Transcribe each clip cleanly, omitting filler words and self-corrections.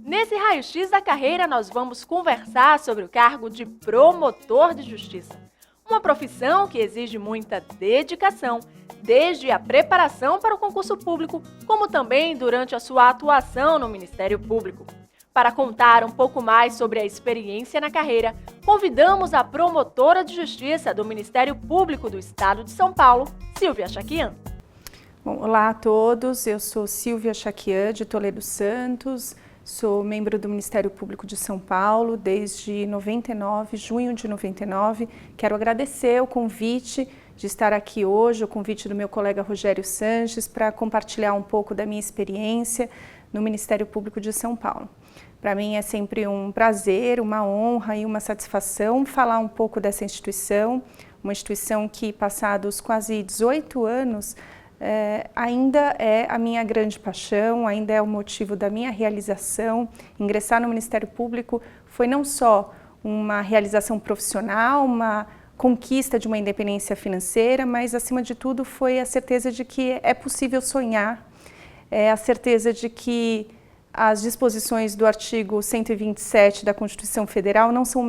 Nesse raio-x da carreira, nós vamos conversar sobre o cargo de promotor de justiça. Uma profissão que exige muita dedicação, desde a preparação para o concurso público, como também durante a sua atuação no Ministério Público. Para contar um pouco mais sobre a experiência na carreira, convidamos a promotora de justiça do Ministério Público do Estado de São Paulo, Silvia Chaquian. Bom, olá a todos, eu sou Silvia Chaquian de Toledo Santos, sou membro do Ministério Público de São Paulo desde 99, junho de 99. Quero agradecer o convite de estar aqui hoje, o convite do meu colega Rogério Sanches, para compartilhar um pouco da minha experiência no Ministério Público de São Paulo. Para mim é sempre um prazer, uma honra e uma satisfação falar um pouco dessa instituição, uma instituição que, passados quase 18 anos, ainda é a minha grande paixão, ainda é o motivo da minha realização. Ingressar no Ministério Público foi não só uma realização profissional, uma conquista de uma independência financeira, mas, acima de tudo, foi a certeza de que é possível sonhar, a certeza de que as disposições do artigo 127 da Constituição Federal não são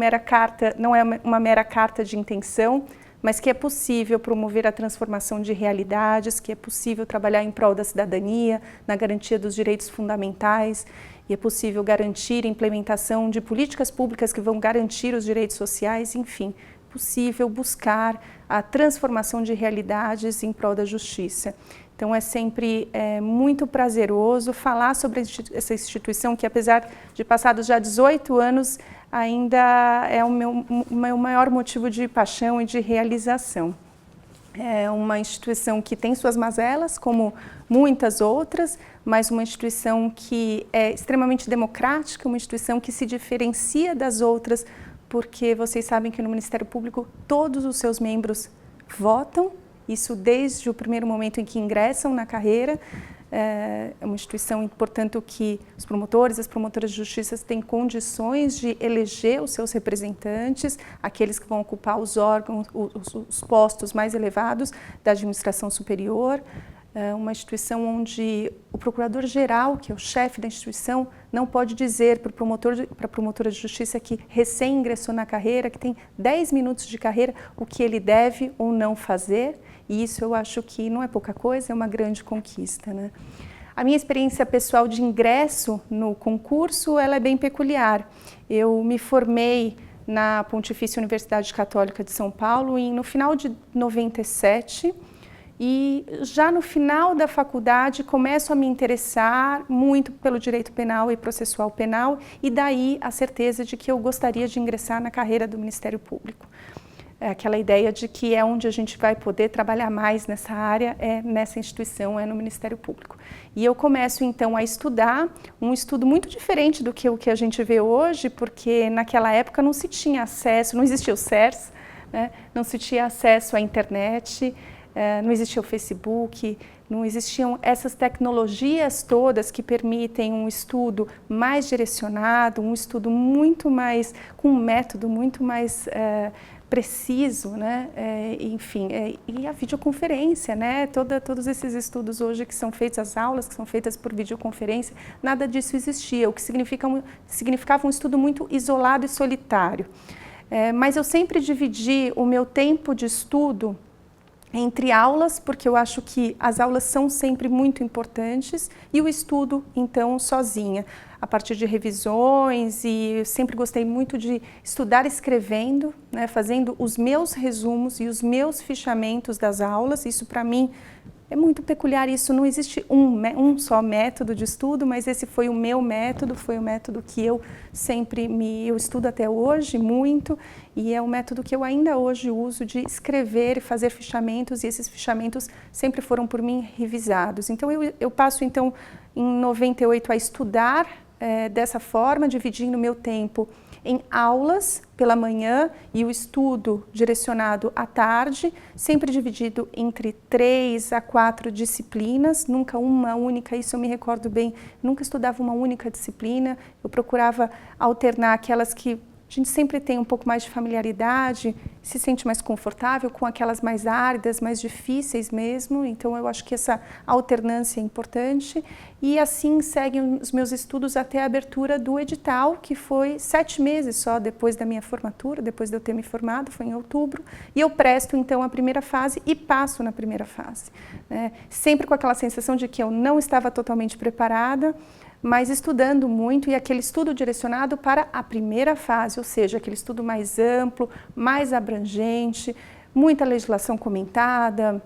não é uma mera carta de intenção, mas que é possível promover a transformação de realidades, que é possível trabalhar em prol da cidadania, na garantia dos direitos fundamentais, e é possível garantir a implementação de políticas públicas que vão garantir os direitos sociais, enfim, possível buscar a transformação de realidades em prol da justiça. Então é sempre muito prazeroso falar sobre essa instituição que, apesar de passados já 18 anos, ainda é o meu maior motivo de paixão e de realização. É uma instituição que tem suas mazelas, como muitas outras, mas uma instituição que é extremamente democrática, uma instituição que se diferencia das outras, porque vocês sabem que no Ministério Público todos os seus membros votam, isso desde o primeiro momento em que ingressam na carreira. É uma instituição, portanto, que os promotores e as promotoras de justiça têm condições de eleger os seus representantes, aqueles que vão ocupar os órgãos, os postos mais elevados da administração superior. É uma instituição onde o procurador-geral, que é o chefe da instituição, não pode dizer para a promotora de justiça que recém ingressou na carreira, que tem 10 minutos de carreira, o que ele deve ou não fazer. E isso eu acho que não é pouca coisa, é uma grande conquista, né? A minha experiência pessoal de ingresso no concurso, ela é bem peculiar. Eu me formei na Pontifícia Universidade Católica de São Paulo no final de 97, e já no final da faculdade começo a me interessar muito pelo direito penal e processual penal, e daí a certeza de que eu gostaria de ingressar na carreira do Ministério Público. Aquela ideia de que é onde a gente vai poder trabalhar mais nessa área, é nessa instituição, é no Ministério Público. E eu começo então a estudar, um estudo muito diferente do que o que a gente vê hoje, porque naquela época não se tinha acesso, não existia o CERS, né? Não se tinha acesso à internet, não existia o Facebook, não existiam essas tecnologias todas que permitem um estudo mais direcionado, um estudo muito mais, com um método muito mais preciso, né? Enfim, e a videoconferência, né? Todos esses estudos hoje que são feitos, as aulas que são feitas por videoconferência, nada disso existia, o que significava um estudo muito isolado e solitário. Mas eu sempre dividi o meu tempo de estudo entre aulas, porque eu acho que as aulas são sempre muito importantes, e o estudo, então, sozinha, a partir de revisões, e eu sempre gostei muito de estudar escrevendo, né, fazendo os meus resumos e os meus fichamentos das aulas. Isso, para mim, é muito peculiar. Isso não existe um só método de estudo, mas esse foi o meu método, foi o método que eu eu estudo até hoje muito, e é o método que eu ainda hoje uso de escrever e fazer fichamentos, e esses fichamentos sempre foram por mim revisados. Então eu passo então em 98 a estudar dessa forma, dividindo meu tempo em aulas pela manhã e o estudo direcionado à tarde, sempre dividido entre 3 a 4 disciplinas, nunca uma única, isso eu me recordo bem, nunca estudava uma única disciplina, eu procurava alternar aquelas que a gente sempre tem um pouco mais de familiaridade, se sente mais confortável com aquelas mais áridas, mais difíceis mesmo. Então eu acho que essa alternância é importante. E assim seguem os meus estudos até a abertura do edital, que foi 7 meses só depois da minha formatura, depois de eu ter me formado, foi em outubro. E eu presto então a primeira fase e passo na primeira fase, né? Sempre com aquela sensação de que eu não estava totalmente preparada, mas estudando muito, e aquele estudo direcionado para a primeira fase, ou seja, aquele estudo mais amplo, mais abrangente, muita legislação comentada,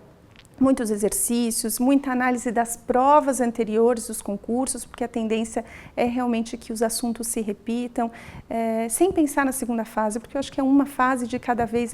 muitos exercícios, muita análise das provas anteriores dos concursos, porque a tendência é realmente que os assuntos se repitam, sem pensar na segunda fase, porque eu acho que é uma fase de cada vez.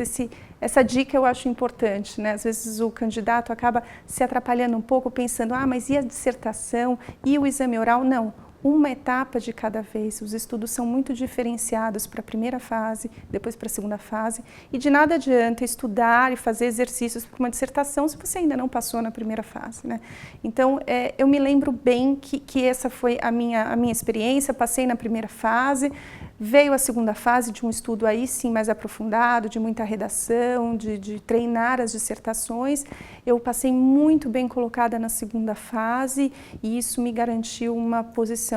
Essa dica eu acho importante, né? Às vezes o candidato acaba se atrapalhando um pouco, pensando, mas e a dissertação, e o exame oral? Não. Uma etapa de cada vez. Os estudos são muito diferenciados para a primeira fase, depois para a segunda fase, e de nada adianta estudar e fazer exercícios para uma dissertação se você ainda não passou na primeira fase, né? Então, eu me lembro bem que essa foi a minha experiência. Passei na primeira fase, veio a segunda fase de um estudo aí sim mais aprofundado, de muita redação, de treinar as dissertações. Eu passei muito bem colocada na segunda fase e isso me garantiu uma posição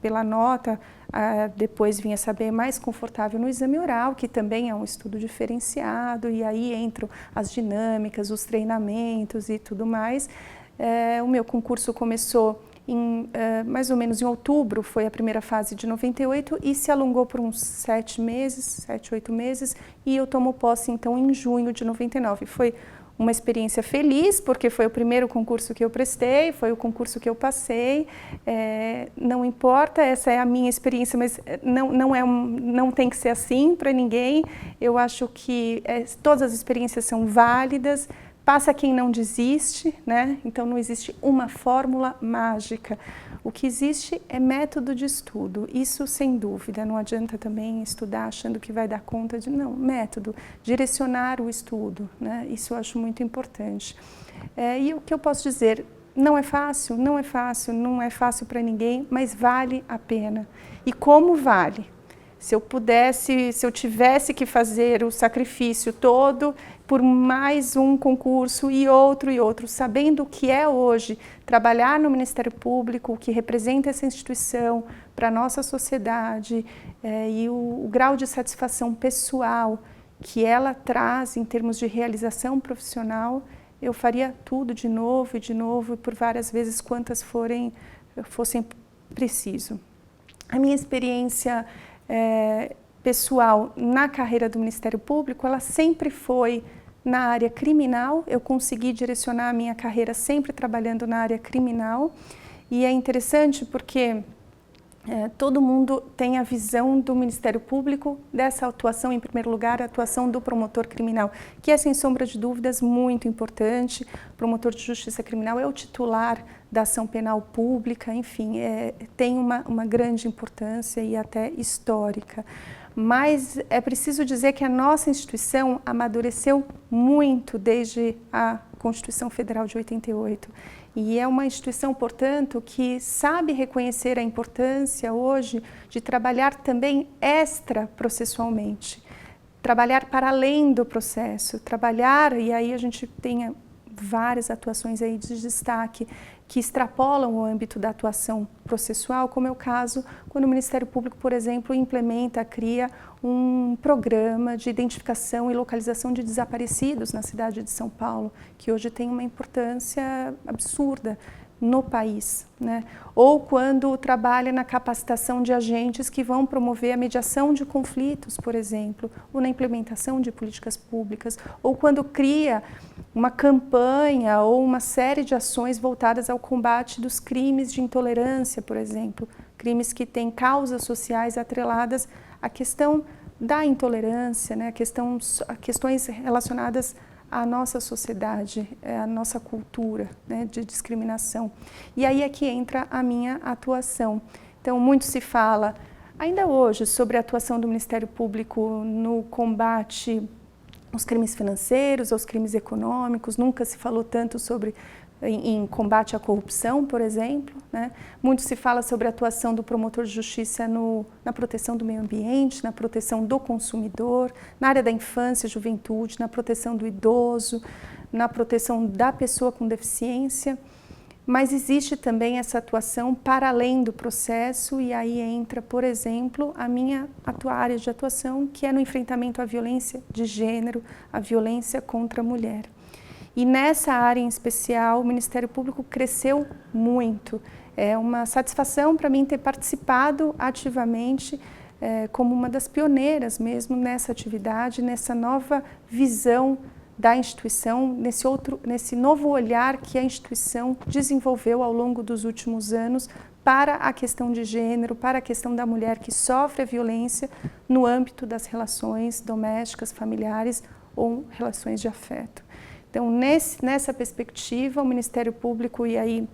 pela nota, depois vim a saber, mais confortável no exame oral, que também é um estudo diferenciado, e aí entram as dinâmicas, os treinamentos e tudo mais. O meu concurso começou mais ou menos em outubro, foi a primeira fase de 98 e se alongou por uns 7, 8 meses, e eu tomo posse então em junho de 99. Foi uma experiência feliz, porque foi o primeiro concurso que eu prestei, foi o concurso que eu passei, não importa, essa é a minha experiência, mas não tem que ser assim para ninguém. Eu acho que todas as experiências são válidas. Passa quem não desiste, né? Então não existe uma fórmula mágica. O que existe é método de estudo, isso sem dúvida. Não adianta também estudar achando que vai dar conta de... Não, método, direcionar o estudo, né? Isso eu acho muito importante. E o que eu posso dizer, não é fácil, não é fácil, não é fácil para ninguém, mas vale a pena. E como vale? Se eu tivesse que fazer o sacrifício todo por mais um concurso e outro, sabendo o que é hoje trabalhar no Ministério Público, o que representa essa instituição para a nossa sociedade, e o grau de satisfação pessoal que ela traz em termos de realização profissional, eu faria tudo de novo e por várias vezes quantas fossem preciso. A minha experiência pessoal na carreira do Ministério Público, ela sempre foi na área criminal. Eu consegui direcionar a minha carreira sempre trabalhando na área criminal, e é interessante porque todo mundo tem a visão do Ministério Público dessa atuação, em primeiro lugar, a atuação do promotor criminal, que é, sem sombra de dúvidas, muito importante. O promotor de justiça criminal é o titular da ação penal pública, enfim, tem uma grande importância e até histórica. Mas é preciso dizer que a nossa instituição amadureceu muito desde a Constituição Federal de 88. E é uma instituição, portanto, que sabe reconhecer a importância hoje de trabalhar também extraprocessualmente, trabalhar para além do processo, e aí a gente tem várias atuações aí de destaque que extrapolam o âmbito da atuação processual, como é o caso quando o Ministério Público, por exemplo, cria um programa de identificação e localização de desaparecidos na cidade de São Paulo, que hoje tem uma importância absurda no país, né? Ou quando trabalha na capacitação de agentes que vão promover a mediação de conflitos, por exemplo, ou na implementação de políticas públicas, ou quando cria uma campanha ou uma série de ações voltadas ao combate dos crimes de intolerância, por exemplo, crimes que têm causas sociais atreladas à questão da intolerância, né? Questões relacionadas à nossa sociedade, à nossa cultura, né, de discriminação. E aí é que entra a minha atuação. Então, muito se fala, ainda hoje, sobre a atuação do Ministério Público no combate aos crimes financeiros, aos crimes econômicos. Nunca se falou tanto sobre em combate à corrupção, por exemplo, né? Muito se fala sobre a atuação do promotor de justiça na proteção do meio ambiente, na proteção do consumidor, na área da infância e juventude, na proteção do idoso, na proteção da pessoa com deficiência, mas existe também essa atuação para além do processo e aí entra, por exemplo, a minha área de atuação, que é no enfrentamento à violência de gênero, à violência contra a mulher. E nessa área em especial, o Ministério Público cresceu muito. É uma satisfação para mim ter participado ativamente como uma das pioneiras mesmo nessa atividade, nessa nova visão da instituição, nesse novo olhar que a instituição desenvolveu ao longo dos últimos anos para a questão de gênero, para a questão da mulher que sofre a violência no âmbito das relações domésticas, familiares ou relações de afeto. Então, nessa perspectiva, o Ministério Público, e aí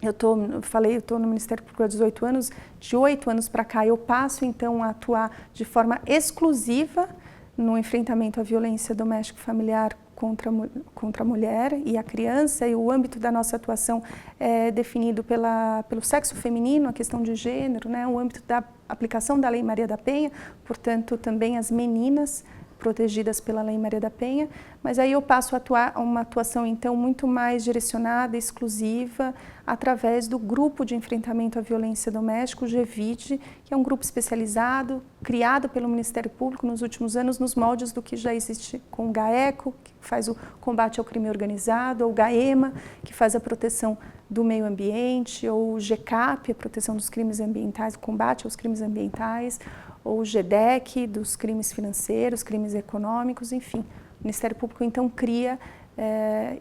eu estou no Ministério Público há 18 anos, de 8 anos para cá eu passo então a atuar de forma exclusiva no enfrentamento à violência doméstica e familiar contra a mulher e a criança, e o âmbito da nossa atuação é definido pelo sexo feminino, a questão de gênero, né, o âmbito da aplicação da Lei Maria da Penha, portanto também as meninas protegidas pela Lei Maria da Penha, mas aí eu passo a uma atuação então muito mais direcionada, exclusiva, através do Grupo de Enfrentamento à Violência Doméstica, o GEVID, que é um grupo especializado, criado pelo Ministério Público nos últimos anos, nos moldes do que já existe com o GAECO, que faz o combate ao crime organizado, ou o GAEMA, que faz a proteção do meio ambiente, ou o GECAP, a proteção dos crimes ambientais, o combate aos crimes ambientais, ou o GEDEC, dos crimes financeiros, crimes econômicos, enfim. O Ministério Público, então, cria,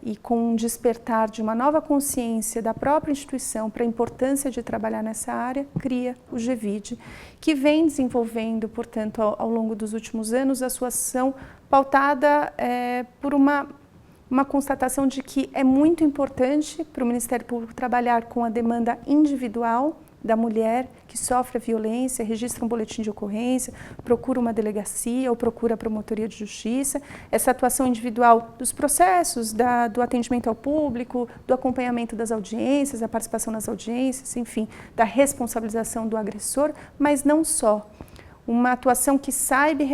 e com um despertar de uma nova consciência da própria instituição para a importância de trabalhar nessa área, cria o GEVID, que vem desenvolvendo, portanto, ao longo dos últimos anos, a sua ação pautada por uma constatação de que é muito importante para o Ministério Público trabalhar com a demanda individual da mulher que sofre a violência, registra um boletim de ocorrência, procura uma delegacia ou procura a promotoria de justiça. Essa atuação individual dos processos, do atendimento ao público, do acompanhamento das audiências, da participação nas audiências, enfim, da responsabilização do agressor, mas não só. Uma atuação que sabe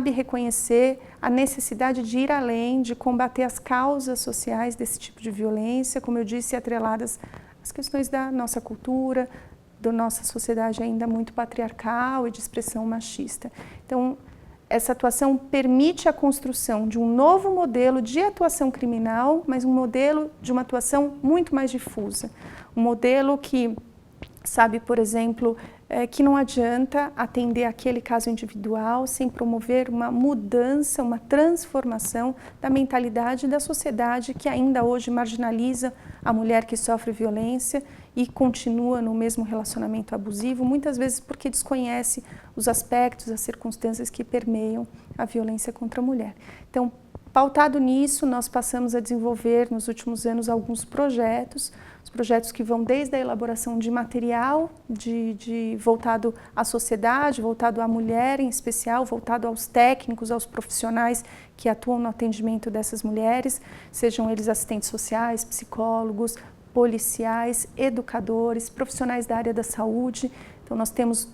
reconhecer a necessidade de ir além, de combater as causas sociais desse tipo de violência, como eu disse, atreladas às questões da nossa cultura, da nossa sociedade ainda muito patriarcal e de expressão machista. Então, essa atuação permite a construção de um novo modelo de atuação criminal, mas um modelo de uma atuação muito mais difusa. Um modelo que sabe, por exemplo, que não adianta atender aquele caso individual sem promover uma mudança, uma transformação da mentalidade da sociedade que ainda hoje marginaliza a mulher que sofre violência e continua no mesmo relacionamento abusivo, muitas vezes porque desconhece os aspectos, as circunstâncias que permeiam a violência contra a mulher. Então, pautado nisso, nós passamos a desenvolver nos últimos anos alguns projetos, os projetos que vão desde a elaboração de material voltado à sociedade, voltado à mulher em especial, voltado aos técnicos, aos profissionais que atuam no atendimento dessas mulheres, sejam eles assistentes sociais, psicólogos, policiais, educadores, profissionais da área da saúde. Então nós temos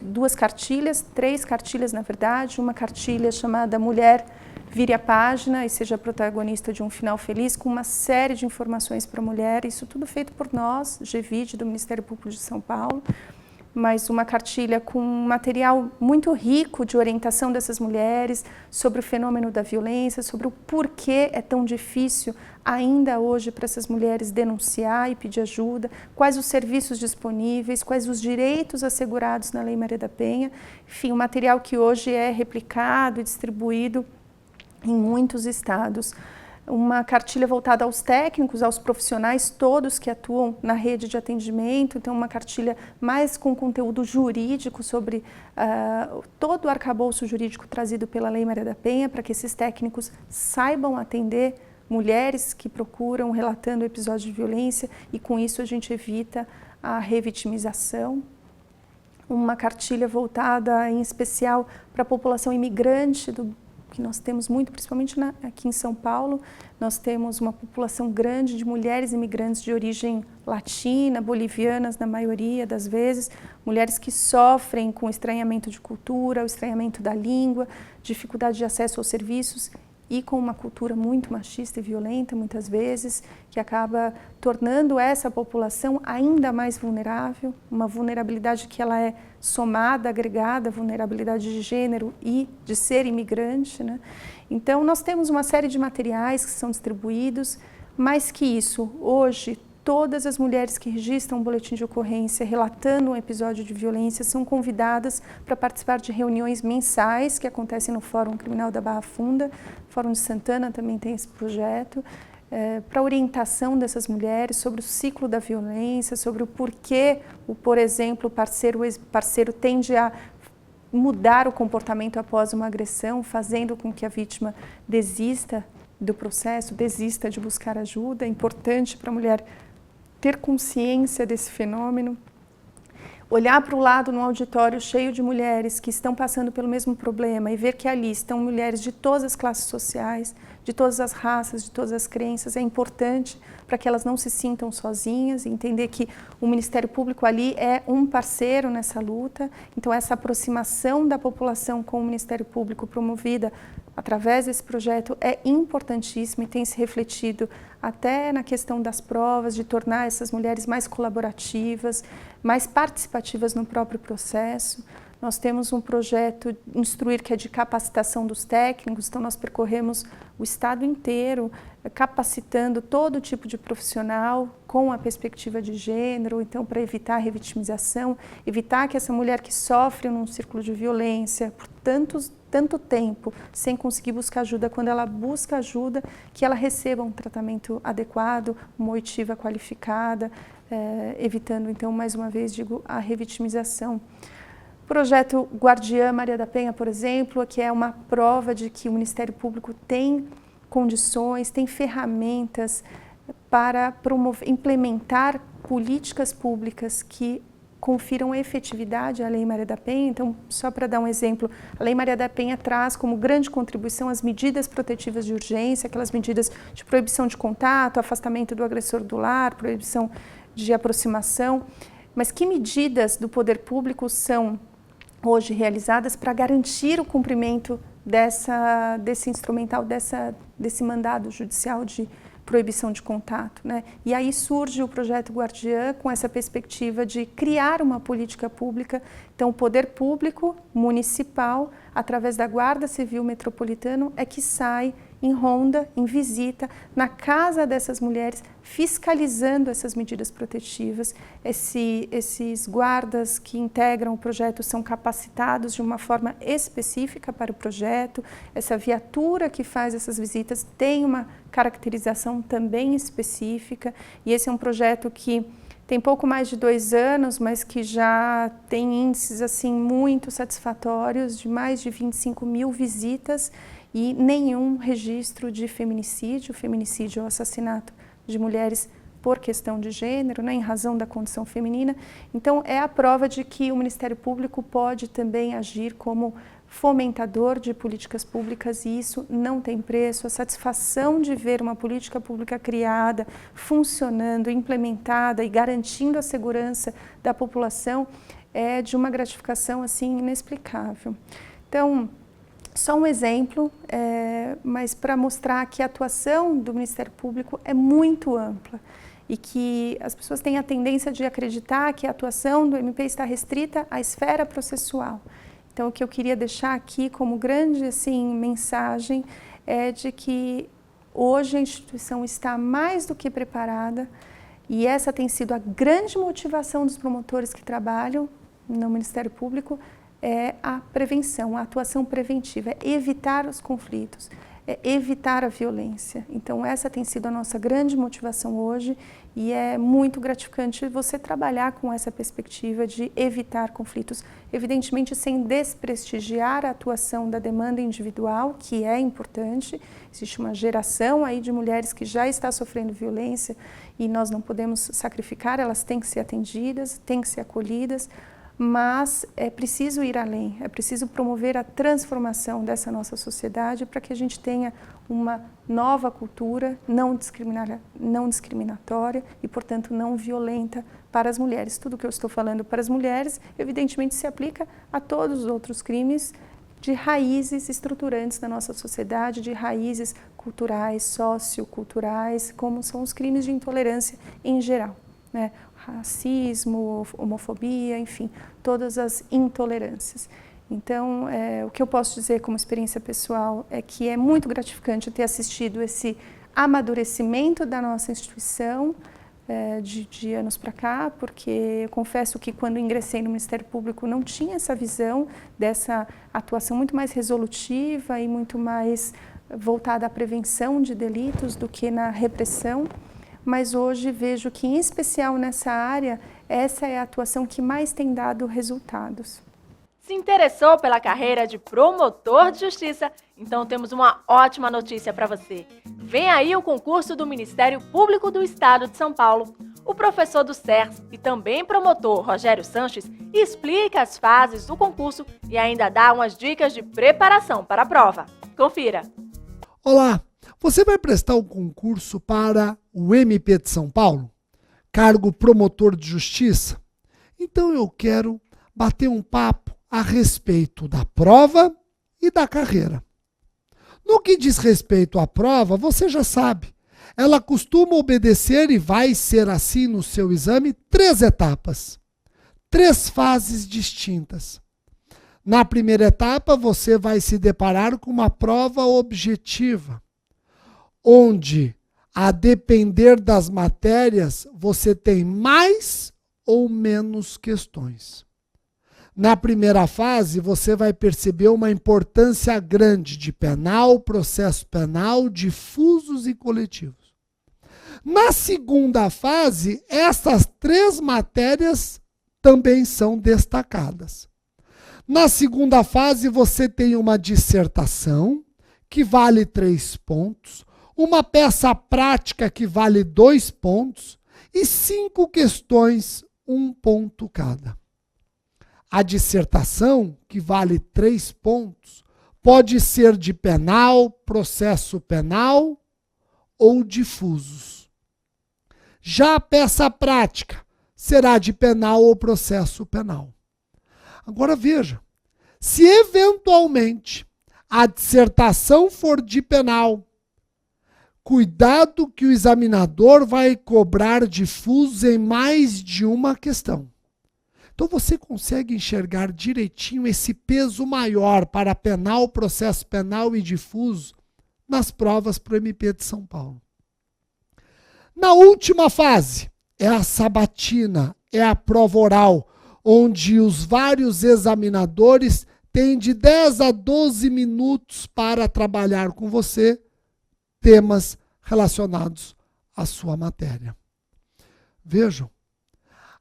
três cartilhas na verdade, uma cartilha chamada Mulher Vire a Página e Seja Protagonista de um Final Feliz, com uma série de informações para a mulher, isso tudo feito por nós, GEVID, do Ministério Público de São Paulo, mas uma cartilha com um material muito rico de orientação dessas mulheres sobre o fenômeno da violência, sobre o porquê é tão difícil ainda hoje para essas mulheres denunciar e pedir ajuda, quais os serviços disponíveis, quais os direitos assegurados na Lei Maria da Penha, enfim, um material que hoje é replicado e distribuído em muitos estados. Uma cartilha voltada aos técnicos, aos profissionais todos que atuam na rede de atendimento, então uma cartilha mais com conteúdo jurídico sobre todo o arcabouço jurídico trazido pela Lei Maria da Penha, para que esses técnicos saibam atender mulheres que procuram relatando episódios de violência e com isso a gente evita a revitimização. Uma cartilha voltada em especial para a população imigrante do que nós temos muito, principalmente aqui em São Paulo, nós temos uma população grande de mulheres imigrantes de origem latina, bolivianas na maioria das vezes, mulheres que sofrem com estranhamento de cultura, o estranhamento da língua, dificuldade de acesso aos serviços e com uma cultura muito machista e violenta, muitas vezes, que acaba tornando essa população ainda mais vulnerável, uma vulnerabilidade que ela é somada, agregada, vulnerabilidade de gênero e de ser imigrante, né? Então, nós temos uma série de materiais que são distribuídos, mais que isso, hoje, todas as mulheres que registram um boletim de ocorrência relatando um episódio de violência são convidadas para participar de reuniões mensais que acontecem no Fórum Criminal da Barra Funda. O Fórum de Santana também tem esse projeto, para orientação dessas mulheres sobre o ciclo da violência, sobre o porquê, por exemplo, o parceiro tende a mudar o comportamento após uma agressão, fazendo com que a vítima desista do processo, desista de buscar ajuda. É importante para a mulher ter consciência desse fenômeno, olhar para o lado num auditório cheio de mulheres que estão passando pelo mesmo problema e ver que ali estão mulheres de todas as classes sociais, de todas as raças, de todas as crenças, é importante para que elas não se sintam sozinhas e entender que o Ministério Público ali é um parceiro nessa luta. Então, essa aproximação da população com o Ministério Público promovida através desse projeto é importantíssimo e tem se refletido até na questão das provas, de tornar essas mulheres mais colaborativas, mais participativas no próprio processo. Nós temos um projeto Instruir, que é de capacitação dos técnicos, então nós percorremos o estado inteiro, capacitando todo tipo de profissional com a perspectiva de gênero, então para evitar a revitimização, evitar que essa mulher que sofre num círculo de violência por tanto tempo, sem conseguir buscar ajuda, quando ela busca ajuda, que ela receba um tratamento adequado, uma oitiva qualificada, evitando então, mais uma vez, digo, a revitimização. O projeto Guardiã Maria da Penha, por exemplo, que é uma prova de que o Ministério Público tem condições, tem ferramentas para implementar políticas públicas que confiram efetividade à Lei Maria da Penha. Então, só para dar um exemplo, a Lei Maria da Penha traz como grande contribuição as medidas protetivas de urgência, aquelas medidas de proibição de contato, afastamento do agressor do lar, proibição de aproximação. Mas que medidas do poder público são hoje realizadas para garantir o cumprimento desse instrumental, desse mandado judicial de proibição de contato, né? E aí surge o projeto Guardiã com essa perspectiva de criar uma política pública. Então, o poder público municipal, através da Guarda Civil Metropolitana, é que sai em ronda, em visita, na casa dessas mulheres, fiscalizando essas medidas protetivas. Esses guardas que integram o projeto são capacitados de uma forma específica para o projeto. Essa viatura que faz essas visitas tem uma caracterização também específica, e esse é um projeto que tem pouco mais de 2 anos, mas que já tem índices assim muito satisfatórios, de mais de 25 mil visitas e nenhum registro de feminicídio. Feminicídio é o assassinato de mulheres por questão de gênero, né, em razão da condição feminina. Então, é a prova de que o Ministério Público pode também agir como fomentador de políticas públicas, e isso não tem preço. A satisfação de ver uma política pública criada, funcionando, implementada e garantindo a segurança da população é de uma gratificação assim inexplicável. Então, só um exemplo, mas para mostrar que a atuação do Ministério Público é muito ampla e que as pessoas têm a tendência de acreditar que a atuação do MP está restrita à esfera processual. Então, o que eu queria deixar aqui como grande mensagem é de que hoje a instituição está mais do que preparada, e essa tem sido a grande motivação dos promotores que trabalham no Ministério Público, é a prevenção, a atuação preventiva, é evitar os conflitos, é evitar a violência. Então, essa tem sido a nossa grande motivação hoje, e é muito gratificante você trabalhar com essa perspectiva de evitar conflitos, evidentemente sem desprestigiar a atuação da demanda individual, que é importante. Existe uma geração aí de mulheres que já está sofrendo violência e nós não podemos sacrificar, elas têm que ser atendidas, têm que ser acolhidas, mas é preciso ir além, é preciso promover a transformação dessa nossa sociedade para que a gente tenha uma nova cultura não discriminatória e, portanto, não violenta para as mulheres. Tudo que eu estou falando para as mulheres, evidentemente, se aplica a todos os outros crimes de raízes estruturantes da nossa sociedade, de raízes culturais, socioculturais, como são os crimes de intolerância em geral, né? Racismo, homofobia, enfim, todas as intolerâncias. Então, o que eu posso dizer como experiência pessoal é que é muito gratificante ter assistido esse amadurecimento da nossa instituição de anos para cá, porque eu confesso que quando ingressei no Ministério Público não tinha essa visão dessa atuação muito mais resolutiva e muito mais voltada à prevenção de delitos do que na repressão. Mas hoje vejo que, em especial nessa área, essa é a atuação que mais tem dado resultados. Se interessou pela carreira de promotor de justiça? Então temos uma ótima notícia para você. Vem aí o concurso do Ministério Público do Estado de São Paulo. O professor do SERS e também promotor Rogério Sanches explica as fases do concurso e ainda dá umas dicas de preparação para a prova. Confira! Olá! Você vai prestar o concurso para o MP de São Paulo? Cargo promotor de justiça? Então eu quero bater um papo a respeito da prova e da carreira. No que diz respeito à prova, você já sabe. Ela costuma obedecer, e vai ser assim no seu exame, 3 etapas. 3 fases distintas. Na primeira etapa, você vai se deparar com uma prova objetiva, onde, a depender das matérias, você tem mais ou menos questões. Na primeira fase, você vai perceber uma importância grande de penal, processo penal, difusos e coletivos. Na segunda fase, essas 3 matérias também são destacadas. Na segunda fase, você tem uma dissertação, que vale 3 pontos, uma peça prática que vale 2 pontos e 5 questões, 1 ponto cada. A dissertação, que vale 3 pontos, pode ser de penal, processo penal ou difusos. Já a peça prática será de penal ou processo penal. Agora veja, se eventualmente a dissertação for de penal, cuidado que o examinador vai cobrar difusos em mais de uma questão. Então você consegue enxergar direitinho esse peso maior para penal, processo penal e difuso nas provas para o MP de São Paulo. Na última fase, é a sabatina, é a prova oral, onde os vários examinadores têm de 10 a 12 minutos para trabalhar com você temas relacionados à sua matéria. Vejam,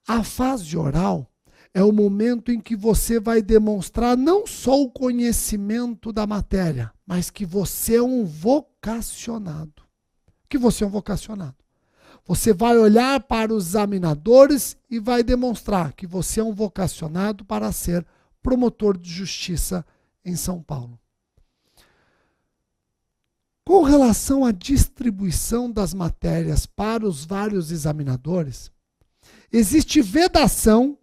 a fase oral é o momento em que você vai demonstrar não só o conhecimento da matéria, mas que você é um vocacionado. Você vai olhar para os examinadores e vai demonstrar que você é um vocacionado para ser promotor de justiça em São Paulo. Com relação à distribuição das matérias para os vários examinadores, existe vedação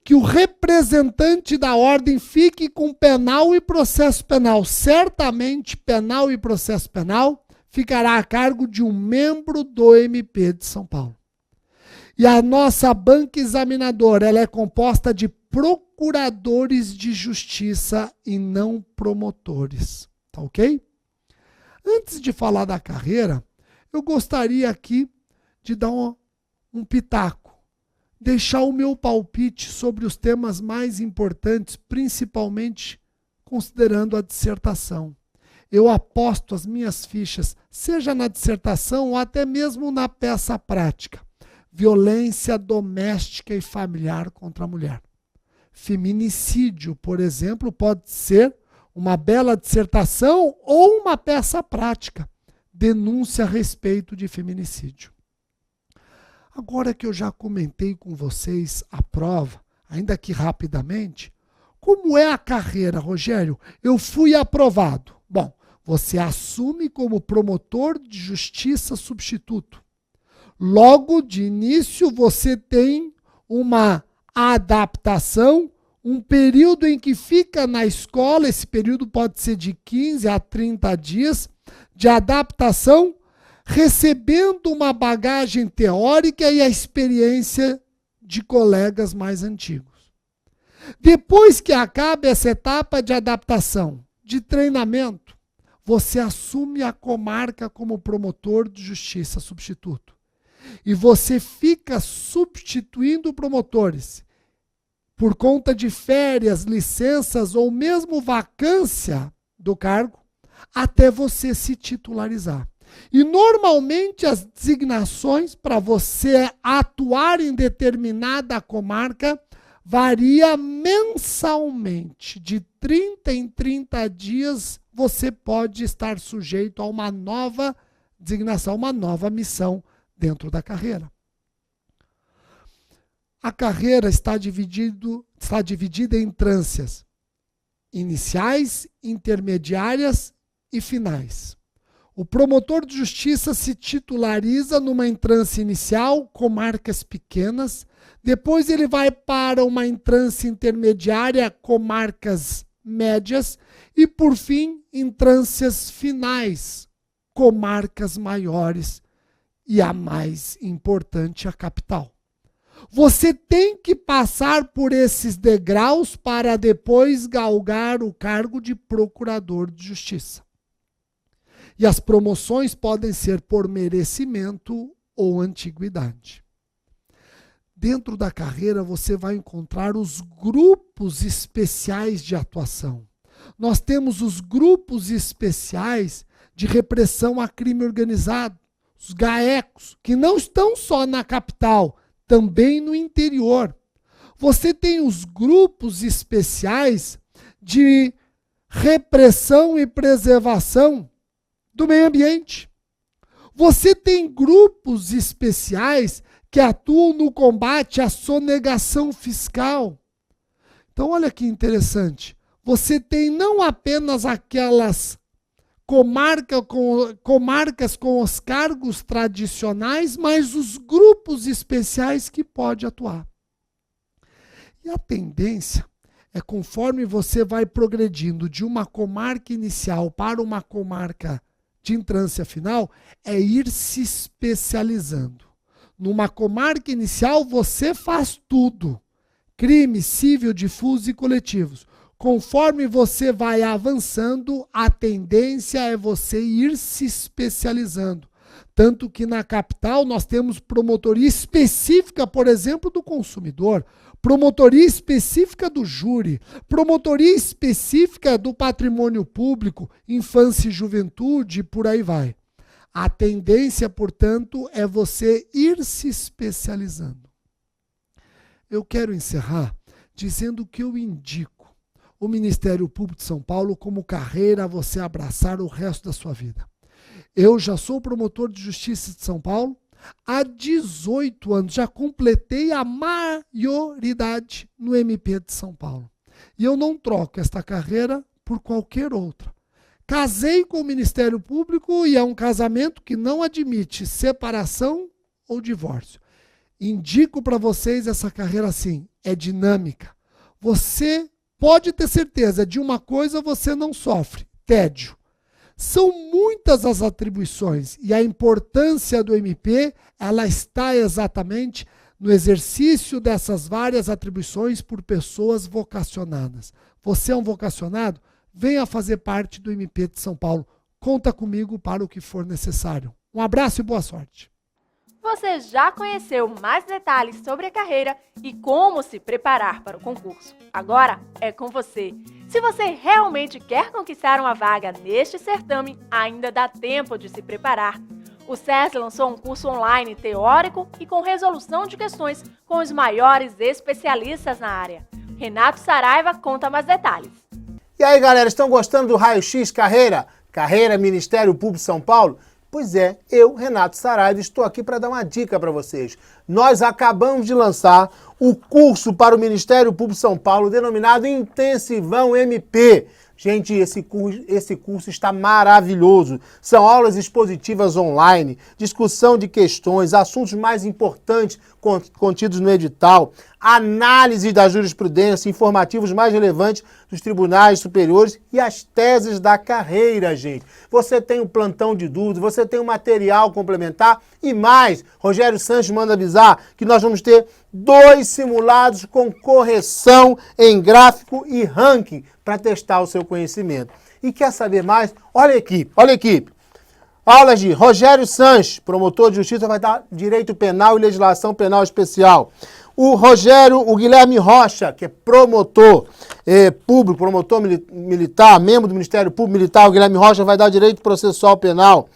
que o representante da ordem fique com penal e processo penal. Certamente, penal e processo penal ficará a cargo de um membro do MP de São Paulo. E a nossa banca examinadora, ela é composta de procuradores de justiça e não promotores. Tá ok? Antes de falar da carreira, eu gostaria aqui de dar um pitaco, deixar o meu palpite sobre os temas mais importantes, principalmente considerando a dissertação. Eu aposto as minhas fichas, seja na dissertação ou até mesmo na peça prática. Violência doméstica e familiar contra a mulher. Feminicídio, por exemplo, pode ser uma bela dissertação ou uma peça prática. Denúncia a respeito de feminicídio. Agora que eu já comentei com vocês a prova, ainda que rapidamente, como é a carreira, Rogério? Eu fui aprovado. Bom, você assume como promotor de justiça substituto. Logo de início, você tem uma adaptação, um período em que fica na escola, esse período pode ser de 15 a 30 dias, de adaptação, recebendo uma bagagem teórica e a experiência de colegas mais antigos. Depois que acaba essa etapa de adaptação, de treinamento, você assume a comarca como promotor de justiça substituto. E você fica substituindo promotores por conta de férias, licenças ou mesmo vacância do cargo, até você se titularizar. E normalmente as designações para você atuar em determinada comarca varia mensalmente. De 30 em 30 dias você pode estar sujeito a uma nova designação, uma nova missão dentro da carreira. A carreira está dividida em instâncias iniciais, intermediárias e finais. O promotor de justiça se titulariza numa instância inicial, comarcas pequenas, depois ele vai para uma instância intermediária, comarcas médias, e por fim, instâncias finais, comarcas maiores, e a mais importante, a capital. Você tem que passar por esses degraus para depois galgar o cargo de procurador de justiça. E as promoções podem ser por merecimento ou antiguidade. Dentro da carreira você vai encontrar os grupos especiais de atuação. Nós temos os grupos especiais de repressão a crime organizado, os GAECos, que não estão só na capital, também no interior. Você tem os grupos especiais de repressão e preservação do meio ambiente. Você tem grupos especiais que atuam no combate à sonegação fiscal. Então, olha que interessante. Você tem não apenas aquelas comarcas com os cargos tradicionais, mas os grupos especiais que pode atuar. E a tendência é, conforme você vai progredindo de uma comarca inicial para uma comarca de instância final, é ir se especializando. Numa comarca inicial, você faz tudo. Crime, civil, difuso e coletivos. Conforme você vai avançando, a tendência é você ir se especializando. Tanto que na capital nós temos promotoria específica, por exemplo, do consumidor, promotoria específica do júri, promotoria específica do patrimônio público, infância e juventude, e por aí vai. A tendência, portanto, é você ir se especializando. Eu quero encerrar dizendo que eu indico o Ministério Público de São Paulo como carreira a você abraçar o resto da sua vida. Eu já sou promotor de justiça de São Paulo há 18 anos, já completei a maioridade no MP de São Paulo. E eu não troco esta carreira por qualquer outra. Casei com o Ministério Público e é um casamento que não admite separação ou divórcio. Indico para vocês essa carreira assim, é dinâmica. Você pode ter certeza, de uma coisa você não sofre, tédio. São muitas as atribuições e a importância do MP, ela está exatamente no exercício dessas várias atribuições por pessoas vocacionadas. Você é um vocacionado? Venha fazer parte do MP de São Paulo. Conta comigo para o que for necessário. Um abraço e boa sorte. Você já conheceu mais detalhes sobre a carreira e como se preparar para o concurso. Agora é com você. Se você realmente quer conquistar uma vaga neste certame, ainda dá tempo de se preparar. O SESI lançou um curso online teórico e com resolução de questões com os maiores especialistas na área. Renato Saraiva conta mais detalhes. E aí, galera, estão gostando do Raio X Carreira? Carreira Ministério Público de São Paulo? Pois é, eu, Renato Saraiva, estou aqui para dar uma dica para vocês. Nós acabamos de lançar o curso para o Ministério Público de São Paulo, denominado Intensivão MP. Gente, esse curso está maravilhoso. São aulas expositivas online, discussão de questões, assuntos mais importantes contidos no edital, análise da jurisprudência, informativos mais relevantes dos tribunais superiores e as teses da carreira, gente. Você tem um plantão de dúvidas, você tem um material complementar e mais. Rogério Sanches manda avisar que nós vamos ter 2 simulados com correção em gráfico e ranking para testar o seu conhecimento. E quer saber mais? Olha a equipe, olha a equipe. Aulas de Rogério Sanches, promotor de justiça, vai dar direito penal e legislação penal especial. O Guilherme Rocha, que é promotor público, promotor militar, membro do Ministério Público Militar, o Guilherme Rocha vai dar direito processual penal.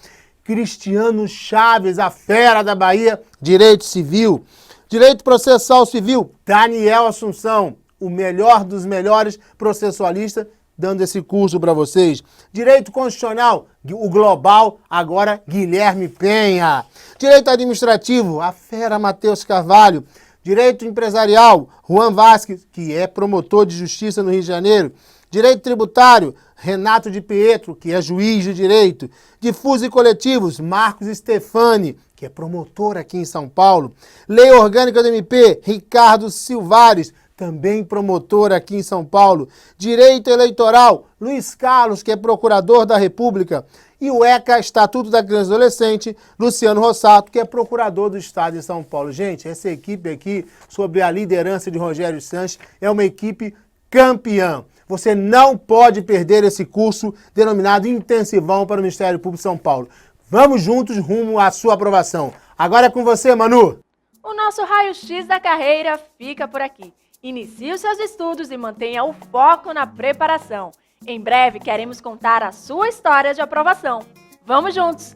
Cristiano Chaves, a fera da Bahia, direito civil. Direito processual civil, Daniel Assunção, o melhor dos melhores processualistas, dando esse curso para vocês. Direito constitucional, o global, agora Guilherme Penha. Direito administrativo, a fera Matheus Carvalho. Direito empresarial, Juan Vasquez, que é promotor de justiça no Rio de Janeiro. Direito tributário, Renato de Pietro, que é juiz de direito. Difusos e coletivos, Marcos Stefani, que é promotor aqui em São Paulo. Lei orgânica do MP, Ricardo Silvares, também promotor aqui em São Paulo. Direito eleitoral, Luiz Carlos, que é procurador da República. E o ECA, Estatuto da Criança e Adolescente, Luciano Rossato, que é procurador do Estado de São Paulo. Gente, essa equipe aqui, sob a liderança de Rogério Sanches, é uma equipe campeã. Você não pode perder esse curso denominado Intensivão para o Ministério Público de São Paulo. Vamos juntos rumo à sua aprovação. Agora é com você, Manu. O nosso raio-x da carreira fica por aqui. Inicie os seus estudos e mantenha o foco na preparação. Em breve queremos contar a sua história de aprovação. Vamos juntos!